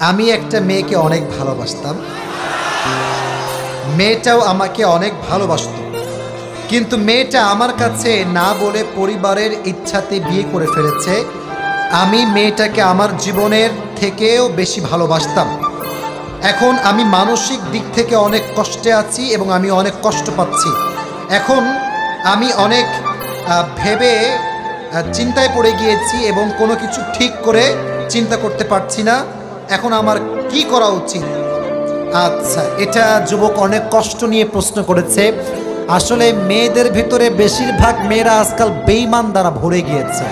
আমি একটা মেয়েকে অনেক ভালোবাসতাম, মেয়েটাও আমাকে অনেক ভালোবাসত, কিন্তু মেয়েটা আমার কাছে না বলে পরিবারের ইচ্ছাতে বিয়ে করে ফেলেছে। আমি মেয়েটাকে আমার জীবনের থেকেও বেশি ভালোবাসতাম। এখন আমি মানসিক দিক থেকে অনেক কষ্টে আছি এবং আমি অনেক কষ্ট পাচ্ছি। এখন আমি অনেক ভেবে চিন্তায় পড়ে গিয়েছি এবং কোনো কিছু ঠিক করে চিন্তা করতে পারছি না। এখন আমার কি করা উচিত? আচ্ছা, এটা যুবক অনেক কষ্ট নিয়ে প্রশ্ন করেছে। আসলে মেয়েদের ভিতরে বেশিরভাগ মেয়েরা আজকাল বেঈমান দ্বারা ভরে গিয়েছে।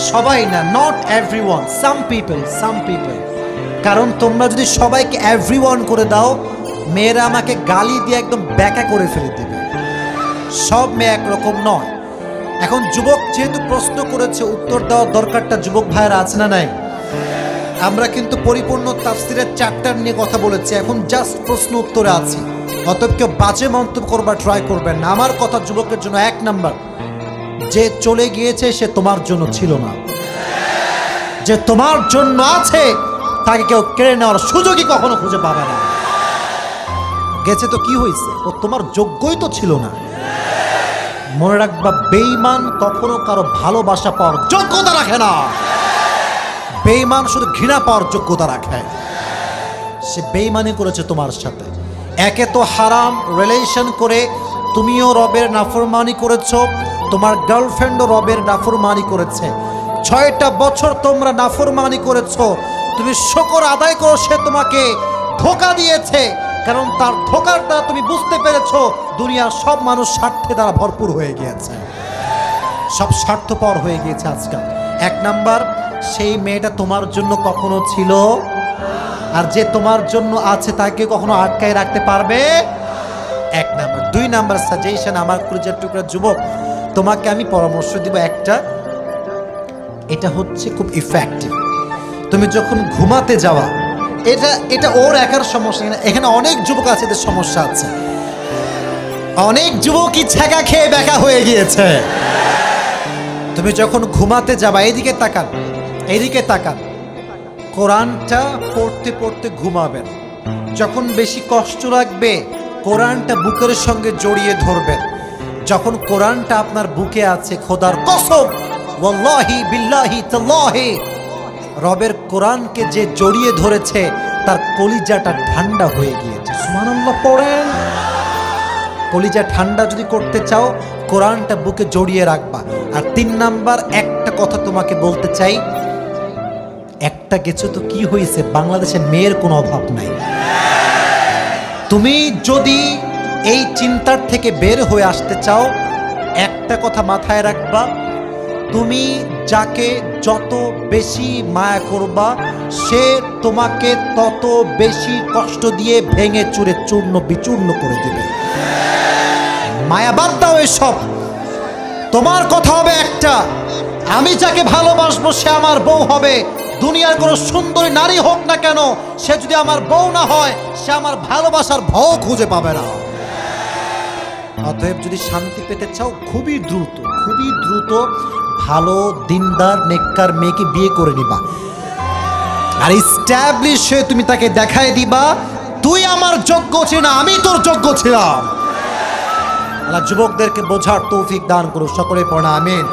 সবাই না, নট এভরিওয়ান, সাম পিপল। কারণ তোমরা যদি সবাইকে এভরিওয়ান করে দাও, মেয়েরা আমাকে গালি দিয়ে একদম ব্যাকা করে ফেলে দেবে। সব মেয়ে একরকম নয়। এখন যুবক যেহেতু প্রশ্ন করেছে, উত্তর দেওয়ার দরকারটা যুবক ভাইয়েরা আছে না নাই? আমরা কিন্তু পরিপূর্ণ তাফসিরের চ্যাপ্টার নিয়ে কথা বলেছি, এখন জাস্ট প্রশ্ন উত্তরে আছি। অতএব কেউ বাজে মন্তব্য করবার ট্রাই করবেন না। আমার কথা যুবকের জন্য 1 নাম্বার, যে চলে গিয়েছে সে তোমার জন্য ছিল না। যে তোমার জন্য আছে তাকে কেউ কেড়ে নেওয়ার সুযোগই কখনো খুঁজে পাবে না। গেছে তো কি হয়েছে, ও তোমার যোগ্যই তো ছিল না। মনে রাখবা, বেঈমান কখনো কারো ভালোবাসা পাওয়ার যোগ্যতা রাখে না। বেঈমান শুধু ঘৃণা পাওয়ার যোগ্যতা রাখে। সে বেঈমানি করেছে তোমার সাথে। একে তো হারাম রিলেশন করে তুমিও রবের নাফরমানি করেছো, তোমার গার্লফ্রেন্ডও রবের নাফরমানি করেছে। 6টা বছর তোমরা নাফরমানি করেছো। তুমি শুকর আদায় করো, সে তোমাকে ধোঁকা দিয়েছে। কারণ তার ধোঁকার দ্বারা তুমি বুঝতে পেরেছো দুনিয়ার সব মানুষ স্বার্থে দ্বারা ভরপুর হয়ে গিয়েছে, সব স্বার্থপর হয়ে গিয়েছে আজকাল। 1 নাম্বার, সেই মেয়েটা তোমার জন্য কখনো ছিল, আর যে তোমার জন্য আছে তাকে কখনো আটকায় রাখতে পারবে? 1 নাম্বার। 2 নাম্বার সাজেশন আমার কলিজার টুকরা যুবক, তোমাকে আমি পরামর্শ দিব একটা, এটা হচ্ছে খুব ইফেক্টিভ। তুমি যখন ঘুমাতে যাওয়া, এটা ওর একার সমস্যা না, এখানে অনেক যুবক আছে এদের সমস্যা আছে। অনেক যুবকই ছ্যাঁকা খেয়ে ব্যাকা হয়ে গিয়েছে। তুমি যখন ঘুমাতে যাবা, এদিকে তাকান, কোরআনটা পড়তে পড়তে ঘুমাবেন। যখন বেশি কষ্ট লাগবে কোরআনটা বুকের সঙ্গে জড়িয়ে ধরবেন। যখন কোরআনটা আপনার বুকে আছে, খোদার কসম, ওয়াল্লাহি বিল্লাহি তাল্লাহি, রবের কোরআনকে যে জড়িয়ে ধরেছে তার কলিজাটা ঠান্ডা হয়ে গিয়েছে। সুবহানাল্লাহ পড়েন। কলিজা ঠান্ডা যদি করতে চাও, কোরআনটা বুকে জড়িয়ে রাখবা। আর 3 নাম্বার, একটা কথা তোমাকে বলতে চাই, একটা কিছু তো কি হয়েছে, বাংলাদেশে মেয়ের কোনো অভাব নাই। তুমি যদি এই চিন্তার থেকে বের হয়ে আসতে চাও, একটা কথা মাথায় রাখবা, তুমি যাকে যত বেশি মায়া করবা, সে তোমাকে তত বেশি কষ্ট দিয়ে ভেঙে চুরে চূর্ণ বিচূর্ণ করে দিবে। মায়া বাদ দাও এসব। তোমার কথা হবে একটা, আমি যাকে ভালোবাসবো সে আমার বউ হবে। দুনিয়ার কোনো সুন্দরী নারী হোক না কেন, সে যদি আমার বউ না হয়, সে আমার ভালোবাসার ভাও খুঁজে পাবে না। অতএব যদি শান্তি পেতে চাও, খুবই দ্রুত ভালো দিনদার নেককার মেয়েকে বিয়ে করে নিবা। আর এস্টাবলিশ হয়ে তুমি তাকে দেখায় দিবা, তুই আমার যোগ্য ছিল না, আমি তোর যোগ্য ছিলাম। আল্লাহ যুবকদেরকে বোঝার তৌফিক দান করুন। সকলে পড়া আমিন।